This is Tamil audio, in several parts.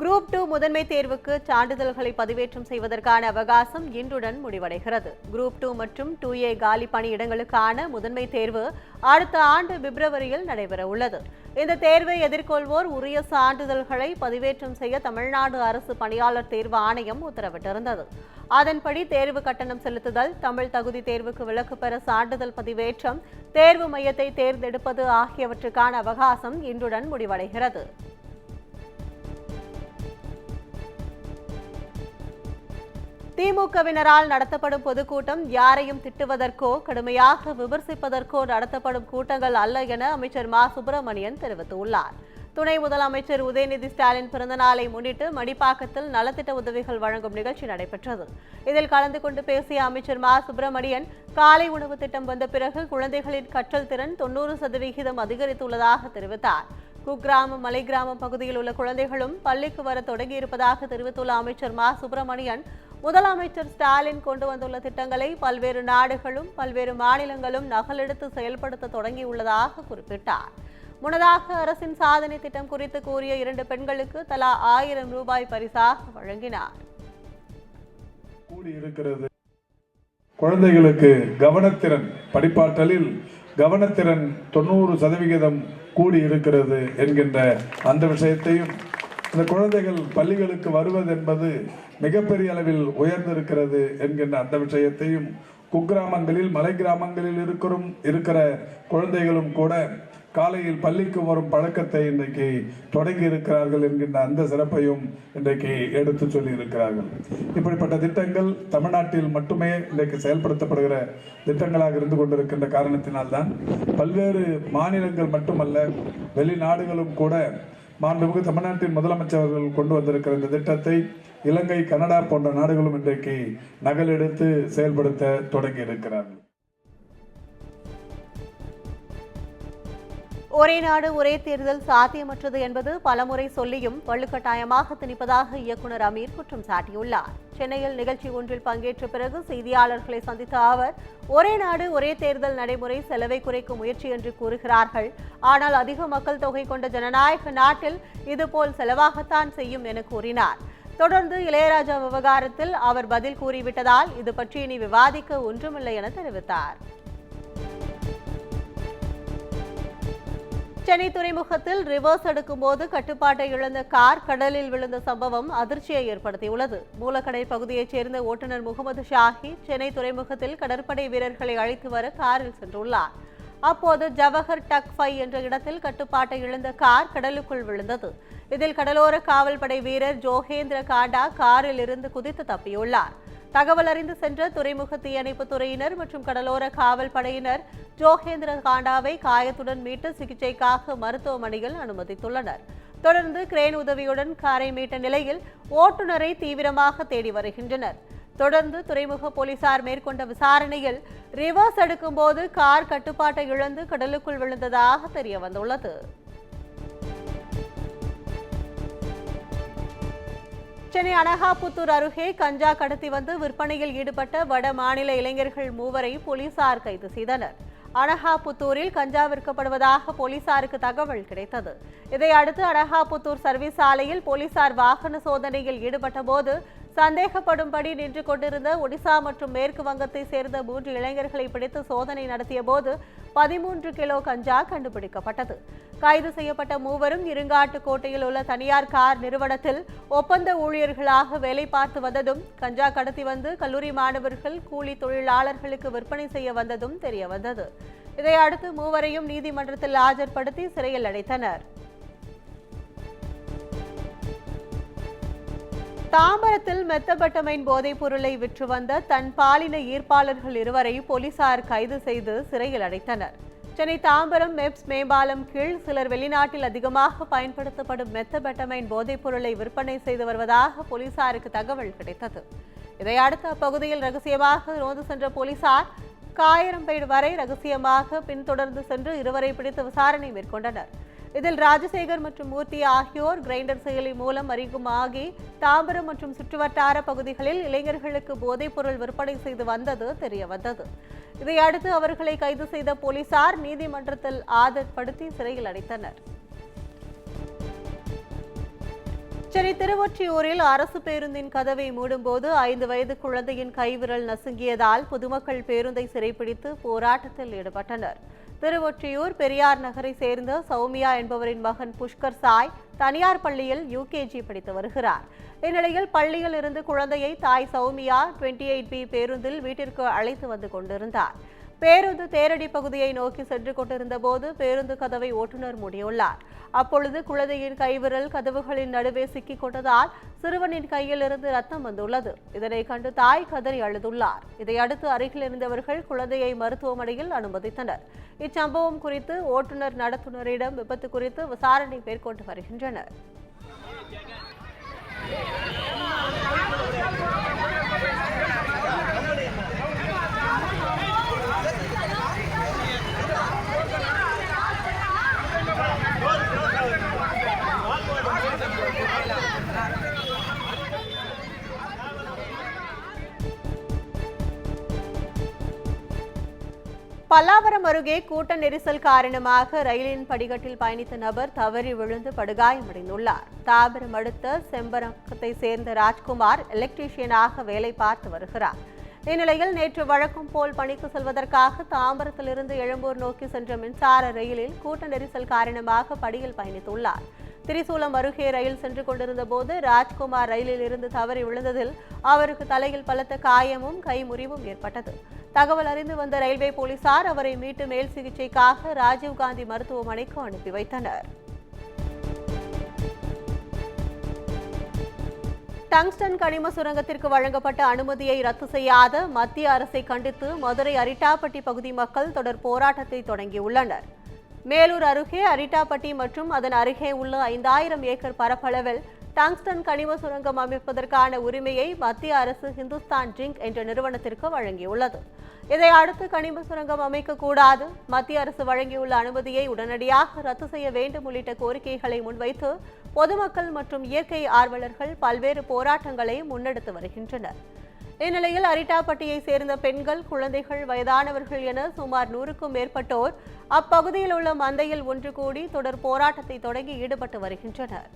குரூப் 2 முதன்மை தேர்வுக்கு சான்றிதழ்களை பதிவேற்றம் செய்வதற்கான அவகாசம் இன்றுடன் முடிவடைகிறது. குரூப் 2 மற்றும் 2A காலி பணியிடங்களுக்கான முதன்மை தேர்வு அடுத்த ஆண்டு பிப்ரவரியில் நடைபெற உள்ளது. இந்த தேர்வை எதிர்கொள்வோர் உரிய சான்றிதழ்களை பதிவேற்றம் செய்ய தமிழ்நாடு அரசு பணியாளர் தேர்வு ஆணையம் உத்தரவிட்டிருந்தது. அதன்படி தேர்வு கட்டணம் செலுத்துதல், தமிழ் தகுதி தேர்வுக்கு விலக்கு பெற சான்றிதழ் பதிவேற்றம், தேர்வு மையத்தை தேர்ந்தெடுப்பது ஆகியவற்றுக்கான அவகாசம் இன்றுடன் முடிவடைகிறது. திமுகவினரால் நடத்தப்படும் பொதுக்கூட்டம் யாரையும் திட்டுவதற்கோ கடுமையாக விமர்சிப்பதற்கோ நடத்தப்படும் கூட்டங்கள் அல்ல என அமைச்சர் மா. சுப்பிரமணியன் தெரிவித்துள்ளார். துணை முதலமைச்சர் உதயநிதி ஸ்டாலின் பிறந்தநாளை முன்னிட்டு மடிப்பாக்கத்தில் நலத்திட்ட உதவிகள் வழங்கும் நிகழ்ச்சி நடைபெற்றது. இதில் கலந்து கொண்டு பேசிய அமைச்சர் மா. சுப்பிரமணியன், காலை உணவு திட்டம் வந்த பிறகு குழந்தைகளின் கற்றல் திறன் 90% அதிகரித்துள்ளதாக தெரிவித்தார். குக்கிராமம், மலை கிராம பகுதியில் உள்ள குழந்தைகளும் பள்ளிக்கு வர தொடங்கியிருப்பதாக தெரிவித்துள்ள அமைச்சர் மா. சுப்பிரமணியன், முதலமைச்சர் ஸ்டாலின் கொண்டு வந்துள்ள திட்டங்களை பல்வேறு நாடுகளும் பல்வேறு மாநிலங்களும் நகலெடுத்து செயல்படுத்த தொடங்கியுள்ளதாக குறிப்பிட்டார். முன்னதாக அரசின் சாதனை திட்டம் குறித்து கூறிய 2 பெண்களுக்கு தலா 1000 ரூபாய் பரிசாக வழங்கினார். குழந்தைகளுக்கு கவனத்திறன், படிப்பாற்றலில் கவனத்திறன் 90% கூடி இருக்கிறது என்கின்ற அந்த விஷயத்தையும், இந்த குழந்தைகள் பள்ளிகளுக்கு வருவது என்பது மிகப்பெரிய அளவில் உயர்ந்திருக்கிறது என்கின்ற அந்த விஷயத்தையும், குக்கிராமங்களில் மலை கிராமங்களில் இருக்கிற குழந்தைகளும் கூட காலையில் பள்ளிக்கு வரும் பழக்கத்தை இன்றைக்கு தொடங்கி இருக்கிறார்கள் என்கின்ற அந்த சிறப்பையும் இன்றைக்கு எடுத்து சொல்லி இருக்கிறார்கள். இப்படிப்பட்ட திட்டங்கள் தமிழ்நாட்டில் மட்டுமே இன்றைக்கு செயல்படுத்தப்படுகிற திட்டங்களாக இருந்து கொண்டிருக்கின்ற காரணத்தினால்தான் பல்வேறு மாநிலங்கள் மட்டுமல்ல, வெளிநாடுகளும் கூட மாண்புமிகு தமிழ்நாட்டின் முதலமைச்சர்கள் கொண்டு வந்திருக்கிற இந்த திட்டத்தை இலங்கை, கனடா போன்ற நாடுகளும் இன்றைக்கு நகலெடுத்து செயல்படுத்த தொடங்கி இருக்கிறார்கள். ஒரே நாடு ஒரே தேர்தல் சாத்தியமற்றது என்பது பலமுறை சொல்லியும் வலுக்கட்டாயமாக திணிப்பதாக இயக்குநர் அமீர் குற்றம் சாட்டியுள்ளார். சென்னையில் நிகழ்ச்சி ஒன்றில் பங்கேற்ற பிறகு செய்தியாளர்களை சந்தித்த அவர், ஒரே நாடு ஒரே தேர்தல் நடைமுறை செலவை குறைக்கும் முயற்சி என்று கூறுகிறார்கள். ஆனால் அதிக மக்கள் தொகை கொண்ட ஜனநாயக நாட்டில் இதுபோல் செலவாகத்தான் செய்யும் என கூறினார். தொடர்ந்து இளையராஜா விவகாரத்தில் அவர் பதில் கூறிவிட்டதால் இது பற்றி இனி விவாதிக்க ஒன்றுமில்லை என தெரிவித்தார். சென்னை துறைமுகத்தில் ரிவர்ஸ் எடுக்கும்போது கட்டுப்பாட்டை இழந்த கார் கடலில் விழுந்த சம்பவம் அதிர்ச்சியை ஏற்படுத்தியுள்ளது. மூலக்கடை பகுதியைச் சேர்ந்த ஓட்டுநர் முகமது ஷாஹி சென்னை துறைமுகத்தில் கடற்படை வீரர்களை அழைத்து வர காரில் சென்றுள்ளார். அப்போது ஜவஹர் டக் 5 என்ற இடத்தில் கட்டுப்பாட்டை இழந்த கார் கடலுக்குள் விழுந்தது. இதில் கடலோர காவல்படை வீரர் ஜோகேந்திர காண்டா காரில் இருந்து குதித்து தப்பியுள்ளார். தகவல் அறிந்து சென்ற துறைமுக தீயணைப்பு துறையினர் மற்றும் கடலோர காவல் படையினர் ஜோகேந்திர காண்டாவை காயத்துடன் மீட்டு சிகிச்சைக்காக மருத்துவமனையில் அனுமதித்துள்ளனர். தொடர்ந்து கிரேன் உதவியுடன் காரை மீட்ட நிலையில் ஓட்டுநரை தீவிரமாக தேடி வருகின்றனர். தொடர்ந்து துறைமுக போலீசார் மேற்கொண்ட விசாரணையில் ரிவர்ஸ் எடுக்கும்போது கார் கட்டுப்பாட்டை இழந்து கடலுக்குள் விழுந்ததாக தெரியவந்துள்ளது. சென்னை அனகாபுத்தூர் அருகே கஞ்சா கடத்தி வந்து விற்பனையில் ஈடுபட்ட வட மாநில இளைஞர்கள் 3 போலீசார் கைது செய்தனர். அனகாபுத்தூரில் கஞ்சா விற்கப்படுவதாக போலீசாருக்கு தகவல் கிடைத்தது. இதையடுத்து அனகாபுத்தூர் சர்வீஸ் சாலையில் போலீசார் வாகன சோதனையில் ஈடுபட்ட போது சந்தேகப்படும்படி நின்று கொண்டிருந்த ஒடிசா மற்றும் மேற்கு வங்கத்தை சேர்ந்த 3 இளைஞர்களை பிடித்து சோதனை நடத்திய போது 13 கிலோ கஞ்சா கண்டுபிடிக்கப்பட்டது. கைது செய்யப்பட்ட 3வரும் இருங்காட்டுக்கோட்டையில் உள்ள தனியார் கார் நிறுவனத்தில் ஒப்பந்த ஊழியர்களாக வேலை பார்த்து வந்ததும், கஞ்சா கடத்தி வந்து கல்லூரி மாணவர்கள், கூலி தொழிலாளர்களுக்கு விற்பனை செய்ய வந்ததும் தெரியவந்தது. இதையடுத்து 3வரையும் நீதிமன்றத்தில் ஆஜர்படுத்தி சிறையில் அடைத்தனர். தாம்பரத்தில் மெத்தபெட்டமைன் போதைப் பொருளை விற்று வந்த தன் பாலின ஈர்ப்பாளர்கள் 2 போலீசார் கைது செய்து சிறையில் அடைத்தனர். சென்னை தாம்பரம் மெப்ஸ் மேம்பாலம் கீழ் சிலர் வெளிநாட்டில் அதிகமாக பயன்படுத்தப்படும் மெத்தபெட்டமைன் போதைப் பொருளை விற்பனை செய்து வருவதாக போலீசாருக்கு தகவல் கிடைத்தது. இதையடுத்து அப்பகுதியில் ரகசியமாக ரோந்து சென்ற போலீசார் காயரம்பேடு வரை ரகசியமாக பின்தொடர்ந்து சென்று 2 பிடித்து விசாரணை மேற்கொண்டனர். இதில் ராஜசேகர் மற்றும் மூர்த்தி ஆகியோர் கிரைண்டர் செயலி மூலம் அறிமுகமாகி தாம்பரம் மற்றும் சுற்றுவட்டார பகுதிகளில் இளைஞர்களுக்கு போதைப் பொருள் விற்பனை செய்து வந்தது தெரியவந்தது. இதையடுத்து அவர்களை கைது செய்த போலீசார் நீதிமன்றத்தில் ஆஜர்படுத்தி சிறையில் அடைத்தனர். சென்னை திருவொற்றியூரில் அரசு பேருந்தின் கதவை மூடும்போது 5 வயது குழந்தையின் கைவிரல் நசுங்கியதால் பொதுமக்கள் பேருந்தை சிறைப்பிடித்து போராட்டத்தில் ஈடுபட்டனர். திருவொற்றியூர் பெரியார் நகரை சேர்ந்த சௌமியா என்பவரின் மகன் புஷ்கர் சாய் தனியார் பள்ளியில் யூகேஜி படித்து வருகிறார். இந்நிலையில் பள்ளியில் இருந்து குழந்தையை தாய் சௌமியா 28B பேருந்தில் வீட்டிற்கு அழைத்து வந்து கொண்டிருந்தார். பேருந்து தேரடி பகுதியை நோக்கி சென்று கொண்டிருந்த போது பேருந்து கதவை ஓட்டுநர் மூடியுள்ளார். அப்பொழுது குழந்தையின் கைவிரல் கதவுகளின் நடுவே சிக்கிக் கொண்டதால் சிறுவனின் கையில் இருந்து ரத்தம் வந்துள்ளது. இதனை கண்டு தாய் கதறி அழுதுள்ளார். இதையடுத்து அருகில் இருந்தவர்கள் குழந்தையை மருத்துவமனையில் அனுமதித்தனர். இச்சம்பவம் குறித்து ஓட்டுநர் நடத்துனரிடம் விபத்து குறித்து விசாரணை மேற்கொண்டு வருகின்றனர். பல்லாவரம் அருகே கூட்ட நெரிசல் காரணமாக ரயிலின் படிக்கட்டில் பயணித்த நபர் தவறி விழுந்து படுகாயமடைந்துள்ளார். தாம்பரம் அடுத்த செம்பரக்கத்தை சேர்ந்த ராஜ்குமார் எலக்ட்ரீஷியனாக வேலை பார்த்து வருகிறார். இந்நிலையில் நேற்று வழக்கம் போல் பணிக்கு செல்வதற்காக தாம்பரத்திலிருந்து எழும்பூர் நோக்கி சென்ற மின்சார ரயிலில் கூட்ட நெரிசல் காரணமாக படியில் பயணித்துள்ளார். திரிசூலம் அருகே ரயில் சென்று கொண்டிருந்த போது ராஜ்குமார் ரயிலில் இருந்து தவறி விழுந்ததில் அவருக்கு தலையில் பலத்த காயமும் கை முறிவும் ஏற்பட்டது. தகவல் அறிந்து வந்த ரயில்வே போலீசார் அவரை மீட்டு மேல் சிகிச்சைக்காக ராஜீவ்காந்தி மருத்துவமனைக்கு அனுப்பி வைத்தனர். டங்ஸ்டன் கனிம சுரங்கத்திற்கு வழங்கப்பட்ட அனுமதியை ரத்து செய்யாத மத்திய அரசை கண்டித்து மதுரை அரிட்டாப்பட்டி பகுதி மக்கள் தொடர் போராட்டத்தை தொடங்கியுள்ளனர். மேலூர் அருகே அரிட்டாப்பட்டி மற்றும் அதன் அருகே உள்ள 5000 ஏக்கர் பரப்பளவில் டங்ஸ்டன் கனிம சுரங்கம் அமைப்பதற்கான உரிமையை மத்திய அரசு ஹிந்துஸ்தான் ஜிங்க் என்ற நிறுவனத்திற்கு வழங்கியுள்ளது. இதை அடுத்து கனிம சுரங்கம் அமைக்கக்கூடாது, மத்திய அரசு வழங்கியுள்ள அனுமதியை உடனடியாக ரத்து செய்ய வேண்டும் உள்ளிட்ட கோரிக்கைகளை முன்வைத்து பொதுமக்கள் மற்றும் இயற்கை ஆர்வலர்கள் பல்வேறு போராட்டங்களை முன்னெடுத்து வருகின்றனர். இந்நிலையில் அரிட்டாப்பட்டியை சேர்ந்த பெண்கள், குழந்தைகள், வயதானவர்கள் என சுமார் 100க்கும் மேற்பட்டோர் அப்பகுதியில் உள்ள மந்தையில் ஒன்று கூடி தொடர் போராட்டத்தை தொடங்கி ஈடுபட்டு வருகின்றனர்.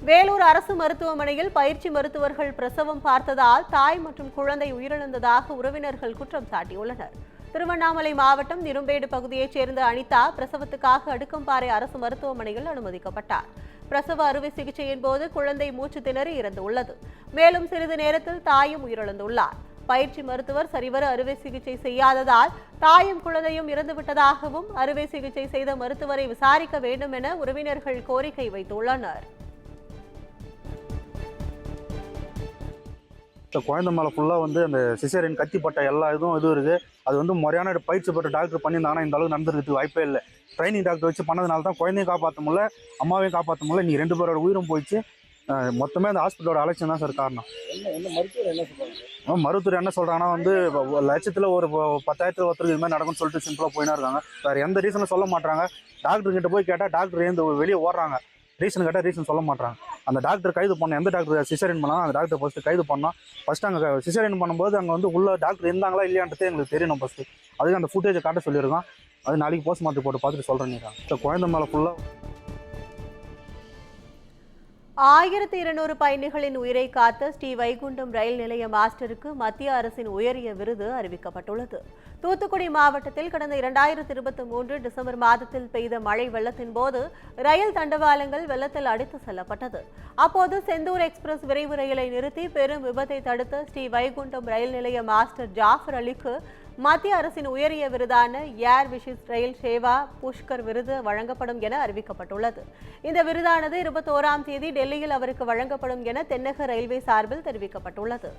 வேலூர் அரசு மருத்துவமனையில் பயிற்சி மருத்துவர்கள் பிரசவம் பார்த்ததால் தாய் மற்றும் குழந்தை உயிரிழந்ததாக உறவினர்கள் குற்றம் சாட்டியுள்ளனர். திருவண்ணாமலை மாவட்டம் நிரும்பேடு பகுதியைச் சேர்ந்த அனிதா பிரசவத்துக்காக அடுக்கம்பாறை அரசு மருத்துவமனையில் அனுமதிக்கப்பட்டார். பிரசவ அறுவை சிகிச்சையின் போது குழந்தை மூச்சு திணறி இறந்துள்ளது. மேலும் சிறிது நேரத்தில் தாயும் உயிரிழந்துள்ளார். பயிற்சி மருத்துவர் சரிவர அறுவை சிகிச்சை செய்யாததால் தாயும் குழந்தையும் இறந்துவிட்டதாகவும் அறுவை சிகிச்சை செய்த மருத்துவரை விசாரிக்க வேண்டும் என உறவினர்கள் கோரிக்கை வைத்துள்ளனர். குழந்தை மேலே ஃபுல்லாக அந்த சிசேரியன் கத்திப்பட்ட எல்லா இதுவும் இருக்குது. அது முறையான பயிற்சி பெற்ற டாக்டர் பண்ணியிருந்தாங்கன்னா இந்த அளவுக்கு நடந்துக்கிறதுக்கு வாய்ப்பே இல்லை. ட்ரைனிங் டாக்டர் வச்சு பண்ணதுனால தான் குழந்தையும் காப்பாற்ற முடியல, அம்மாவையும் காப்பாற்ற முடியல. நீ 2 பேரோட உயிரும் போயிடுச்சு. மொத்தமே அந்த ஹாஸ்பிட்டலோட அலட்சியம் தான் சார் காரணம். மருத்துவர் என்ன சொல்கிறாங்கன்னா லட்சத்தில் ஒரு 10,000 ஒருத்தருக்கு இது மாதிரி நடக்கும்னு சொல்லிட்டு சிம்பிளாக போயினா இருக்காங்க. வேறு எந்த ரீசனும் சொல்ல மாட்டாங்க. டாக்டர்கிட்ட போய் கேட்டால் டாக்டர் ஏந்து வெளியே ஓடுறாங்க. ரீசன் கேட்டால் ரீசன் சொல்ல மாட்டாங்க. அந்த டாக்டர் கைது பண்ணோம். எந்த டாக்டர் சிசேரியன் பண்ணாலும் அந்த டாக்டர் ஃபஸ்ட்டு கைது பண்ணோம். ஃபஸ்ட்டு அங்கே சிசேரியன் பண்ணும்போது அங்கே உள்ள டாக்டர் இருந்தாங்களா இல்லையான்றதே எங்களுக்கு தெரியணும். ஃபஸ்ட்டு அதுக்கு அந்த ஃபுட்டேஜை காட்ட சொல்லியிருக்கோம். அது நாளைக்கு போஸ்ட்மார்ட்டம் போட்டு பார்த்துட்டு சொல்கிறேன். குழந்தை மேலே ஃபுல்லாக 1200 பயணிகளின் உயிரை காத்த ஸ்ரீ வைகுண்டம் ரயில் நிலைய மாஸ்டருக்கு மத்திய அரசின் உயரிய விருது அறிவிக்கப்பட்டுள்ளது. தூத்துக்குடி மாவட்டத்தில் கடந்த 2023 டிசம்பர் மாதத்தில் பெய்த மழை வெள்ளத்தின் போது ரயில் தண்டவாளங்கள் வெள்ளத்தில் அடித்து செல்லப்பட்டது. அப்போது செந்தூர் எக்ஸ்பிரஸ் விரைவு ரயிலை நிறுத்தி பெரும் விபத்தை தடுத்த ஸ்ரீ வைகுண்டம் ரயில் நிலைய மாஸ்டர் ஜாஃபர் அலிக்கு மத்திய அரசின் உயரிய விருதான ஏர் விஷிஸ் ரயில் சேவா புஷ்கர் விருது வழங்கப்படும் என அறிவிக்கப்பட்டுள்ளது. இந்த விருதானது 21ஆம் தேதி டெல்லியில் அவருக்கு வழங்கப்படும் என தென்னக ரயில்வே சார்பில் தெரிவிக்கப்பட்டுள்ளது.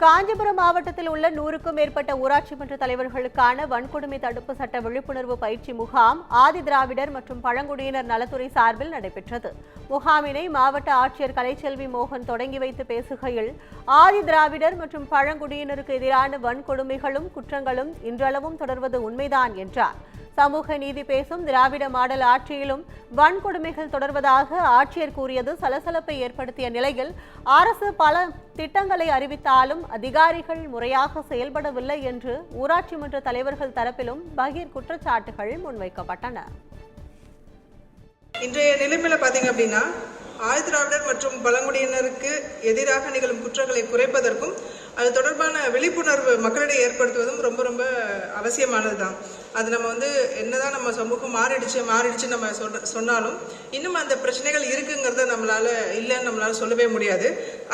காஞ்சிபுரம் மாவட்டத்தில் உள்ள 100க்கும் மேற்பட்ட ஊராட்சி மன்ற தலைவர்களுக்கான வன்கொடுமை தடுப்பு சட்ட விழிப்புணர்வு பயிற்சி முகாம் ஆதி திராவிடர் மற்றும் பழங்குடியினர் நலத்துறை சார்பில் நடைபெற்றது. முகாமினை மாவட்ட ஆட்சியர் கலைச்செல்வி மோகன் தொடங்கி வைத்து பேசுகையில், ஆதி திராவிடர் மற்றும் பழங்குடியினருக்கு எதிரான வன்கொடுமைகளும் குற்றங்களும் இன்றளவும் தொடர்வது உண்மைதான் என்றார். சமூக நீதி பேசும் திராவிட மாடல் ஆட்சியிலும் வன்கொடுமைகள் தொடர்வதாக ஆட்சியர் கூறியது சலசலப்பை ஏற்படுத்திய நிலையில் அரசு பல திட்டங்களை அறிவித்தாலும் அதிகாரிகள் முறையாக செயல்படவில்லை என்று ஊராட்சி மன்ற தலைவர்கள் தரப்பிலும் பகீர் குற்றச்சாட்டுகள் முன்வைக்கப்பட்டன. இன்றைய நிலைமையில பாத்தீங்க அப்படின்னா ஆழ்திராவிடர் மற்றும் பழங்குடியினருக்கு எதிராக நிகழும் குற்றங்களை குறைப்பதற்கும் அது தொடர்பான விழிப்புணர்வு மக்களிடையே ஏற்படுத்துவதும் ரொம்ப ரொம்ப அவசியமானதுதான். அது நம்ம என்னதான் நம்ம சமூகம் மாறிடுச்சு நம்ம சொன்னாலும் இன்னும் அந்த பிரச்சனைகள் இருக்குங்கிறத நம்மளால சொல்லவே முடியாது.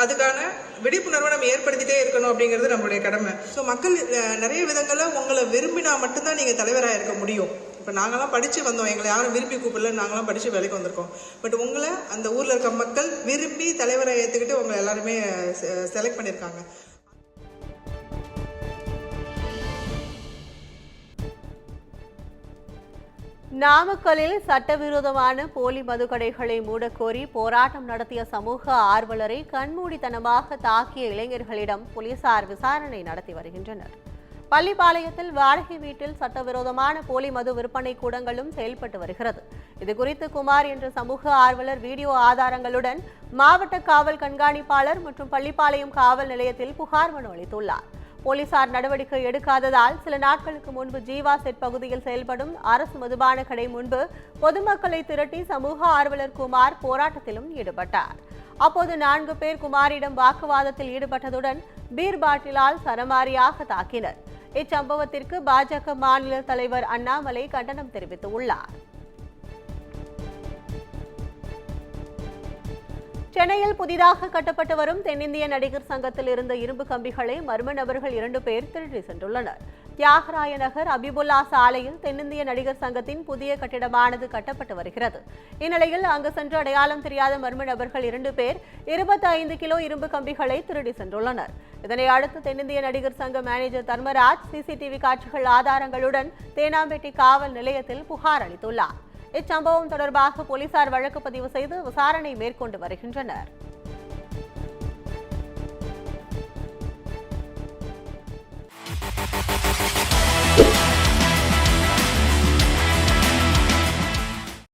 அதுக்கான விழிப்புணர்வை நம்ம ஏற்படுத்திட்டே இருக்கணும் அப்படிங்கிறது நம்மளுடைய கடமை. ஸோ மக்கள் நிறைய விதங்களில் உங்களை விரும்பினா மட்டும்தான் நீங்கள் தலைவராக இருக்க முடியும். இப்போ நாங்களாம் படித்து வந்தோம், எங்களை யாரும் விரும்பி கூப்பிடல, நாங்களாம் படித்து வேலைக்கு வந்திருக்கோம். பட் உங்களை அந்த ஊரில் இருக்க மக்கள் விரும்பி தலைவரை ஏற்றுக்கிட்டு உங்களை எல்லாருமே செலக்ட் பண்ணியிருக்காங்க. நாமக்கல்லில் சட்டவிரோதமான போலி மதுக்கடைகளை மூடக்கோரி போராட்டம் நடத்திய சமூக ஆர்வலரை கண்மூடித்தனமாக தாக்கிய இளைஞர்களிடம் போலீசார் விசாரணை நடத்தி வருகின்றனர். பள்ளிப்பாளையத்தில் வாடகை வீட்டில் சட்டவிரோதமான போலி மது விற்பனை கூடங்களும் செயல்பட்டு வருகிறது. இதுகுறித்து குமார் என்ற சமூக ஆர்வலர் வீடியோ ஆதாரங்களுடன் மாவட்ட காவல் கண்காணிப்பாளர் மற்றும் பள்ளிப்பாளையம் காவல் நிலையத்தில் புகார் மனு அளித்துள்ளார். போலீசார் நடவடிக்கை எடுக்காததால் சில நாட்களுக்கு முன்பு ஜீவா செட் பகுதியில் செயல்படும் அரசு மதுபான கடை முன்பு பொதுமக்களை திரட்டி சமூக ஆர்வலர் குமார் போராட்டத்திலும் ஈடுபட்டார். அப்போது 4 பேர் குமாரிடம் வாக்குவாதத்தில் ஈடுபட்டதுடன் பீர் பாட்டிலால் சரமாரியாக தாக்கினர். இச்சம்பவத்திற்கு பாஜக மாநில தலைவர் அண்ணாமலை கண்டனம் தெரிவித்துள்ளார். சென்னையில் புதிதாக கட்டப்பட்டு வரும் தென்னிந்திய நடிகர் சங்கத்தில் இருந்த இரும்பு கம்பிகளை மர்ம நபர்கள் 2 பேர் திருடி சென்றுள்ளனர். தியாகராய நகர் அபிபுல்லா சாலையில் தென்னிந்திய நடிகர் சங்கத்தின் புதிய கட்டிடமானது கட்டப்பட்டு வருகிறது. இந்நிலையில் அங்கு சென்று அடையாளம் தெரியாத மர்ம நபர்கள் 2 பேர் 25 கிலோ இரும்பு கம்பிகளை திருடி சென்றுள்ளனர். இதனை அடுத்து தென்னிந்திய நடிகர் சங்க மேனேஜர் தர்மராஜ் சிசிடிவி காட்சிகள் ஆதாரங்களுடன் தேனாம்பேட்டை காவல் நிலையத்தில் புகார் அளித்துள்ளார். இச்சம்பவம் தொடர்பாக போலீசார் வழக்கு பதிவு செய்து விசாரணை மேற்கொண்டு வருகின்றனர்.